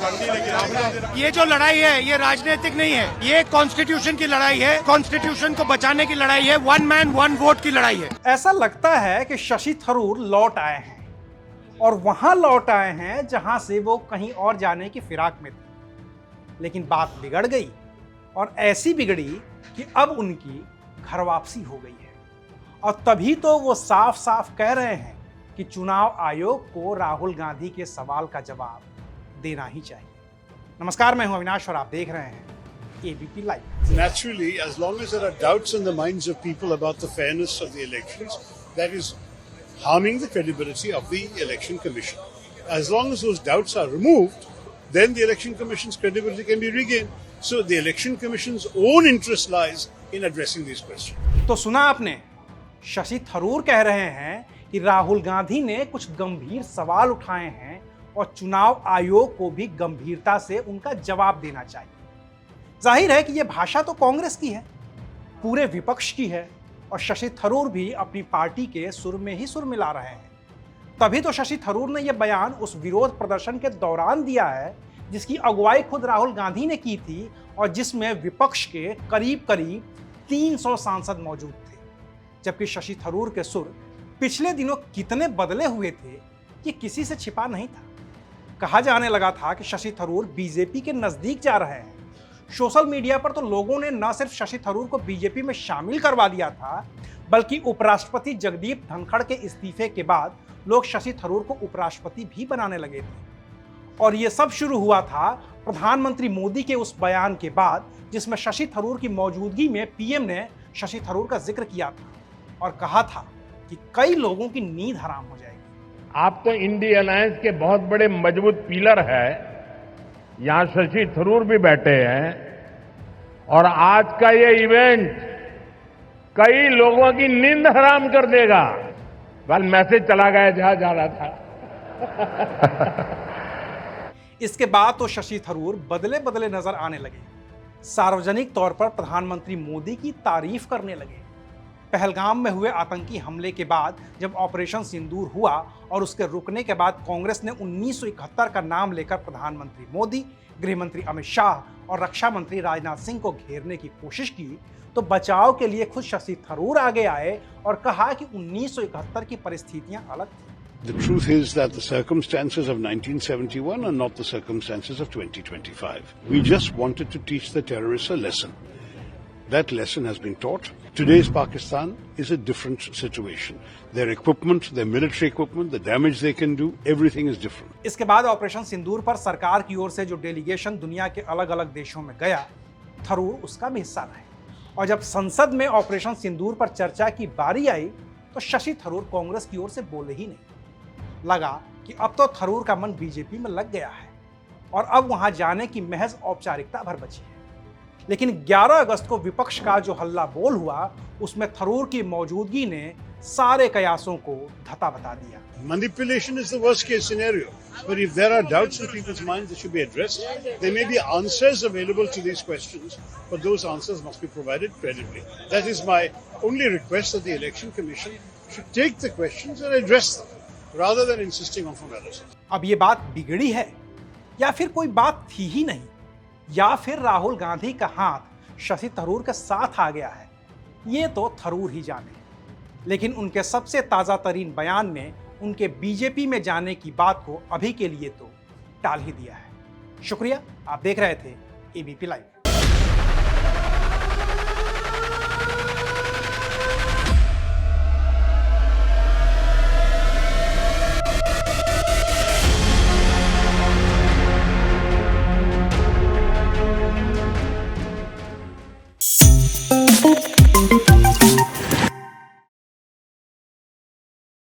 ये जो लड़ाई है ये राजनीतिक नहीं है, ये कॉन्स्टिट्यूशन की लड़ाई है। कॉन्स्टिट्यूशन को बचाने की लड़ाई है। वन मैन वन वोट की लड़ाई है। ऐसा लगता है कि शशि थरूर लौट आए हैं और वहां लौट आए हैं जहां से वो कहीं और जाने की फिराक में थे। लेकिन बात बिगड़ गई और ऐसी बिगड़ी कि अब उनकी घर वापसी हो गई है। और तभी तो वो साफ साफ कह रहे हैं कि चुनाव आयोग को राहुल गांधी के सवाल का जवाब देना ही चाहिए। नमस्कार, मैं हूं अविनाश और आप देख रहे हैं ABP live. Naturally, as long as there are doubts in the minds of people about the fairness of the elections, that is harming the credibility of the Election Commission. As long as those doubts are removed, then the Election Commission's credibility can be regained. So the Election Commission's own interest lies in addressing these questions. तो सुना आपने, शशि थरूर कह रहे हैं कि राहुल गांधी ने कुछ गंभीर सवाल उठाए हैं और चुनाव आयोग को भी गंभीरता से उनका जवाब देना चाहिए। जाहिर है कि यह भाषा तो कांग्रेस की है, पूरे विपक्ष की है और शशि थरूर भी अपनी पार्टी के सुर में ही सुर मिला रहे हैं। तभी तो शशि थरूर ने यह बयान उस विरोध प्रदर्शन के दौरान दिया है जिसकी अगुवाई खुद राहुल गांधी ने की थी और जिसमें विपक्ष के करीब करीब 300 सांसद मौजूद थे। जबकि शशि थरूर के सुर पिछले दिनों कितने बदले हुए थे कि किसी से छिपा नहीं था। कहा जाने लगा था कि शशि थरूर बीजेपी के नजदीक जा रहे हैं। सोशल मीडिया पर तो लोगों ने न सिर्फ शशि थरूर को बीजेपी में शामिल करवा दिया था, बल्कि उपराष्ट्रपति जगदीप धनखड़ के इस्तीफे के बाद लोग शशि थरूर को उपराष्ट्रपति भी बनाने लगे थे। और यह सब शुरू हुआ था प्रधानमंत्री मोदी के उस बयान के बाद जिसमें शशि थरूर की मौजूदगी में पीएम ने शशि थरूर का जिक्र किया था और कहा था कि कई लोगों की नींद हराम हो जाएगी। आप तो इंडी अलायंस के बहुत बड़े मजबूत पिलर है। यहां शशि थरूर भी बैठे हैं और आज का ये इवेंट कई लोगों की नींद हराम कर देगा। कल मैसेज चला गया जहां जा रहा था। इसके बाद तो शशि थरूर बदले बदले नजर आने लगे। सार्वजनिक तौर पर प्रधानमंत्री मोदी की तारीफ करने लगे। पहलगाम में हुए आतंकी हमले के बाद जब ऑपरेशन सिंदूर हुआ और उसके रुकने के बाद कांग्रेस ने 1971 का नाम लेकर प्रधानमंत्री मोदी, गृह मंत्री अमित शाह और रक्षा मंत्री राजनाथ सिंह को घेरने की कोशिश की, तो बचाव के लिए खुद शशि थरूर आगे आए और कहा कि 1971 की परिस्थितियां अलग थी। The truth is that the circumstances of 1971 are not the circumstances of 2025. We just wanted to teach the terrorists a lesson. That lesson has been taught. Today's Pakistan is a different situation. Their equipment, their military equipment, the damage they can do, everything is different. इसके बाद operation सिंदूर पर सरकार की ओर से जो delegation दुनिया के अलग अलग देशों में गया, थरूर उसका भी हिस्सा रहे। और जब संसद में ऑपरेशन सिंदूर पर चर्चा की बारी आई तो शशि थरूर कांग्रेस की ओर से बोले ही नहीं। लगा कि अब तो थरूर का मन बीजेपी में लग गया है और अब वहां जाने की महज औपचारिकता भर बची है। लेकिन 11 अगस्त को विपक्ष का जो हल्ला बोल हुआ उसमें थरूर की मौजूदगी ने सारे कयासों को धता बता दिया। Manipulation is the worst case scenario. But if there are doubts in people's minds, they should be addressed. There may be answers available to these questions, but those answers must be provided credibly. That is my only request, that the Election Commission should take the questions and address them, rather than insisting on formalities. अब ये बात बिगड़ी है या फिर कोई बात थी ही नहीं, या फिर राहुल गांधी का हाथ शशि थरूर के साथ आ गया है, ये तो थरूर ही जाने। लेकिन उनके सबसे ताज़ा तरीन बयान ने उनके बीजेपी में जाने की बात को अभी के लिए तो टाल ही दिया है। शुक्रिया, आप देख रहे थे एबीपी लाइव।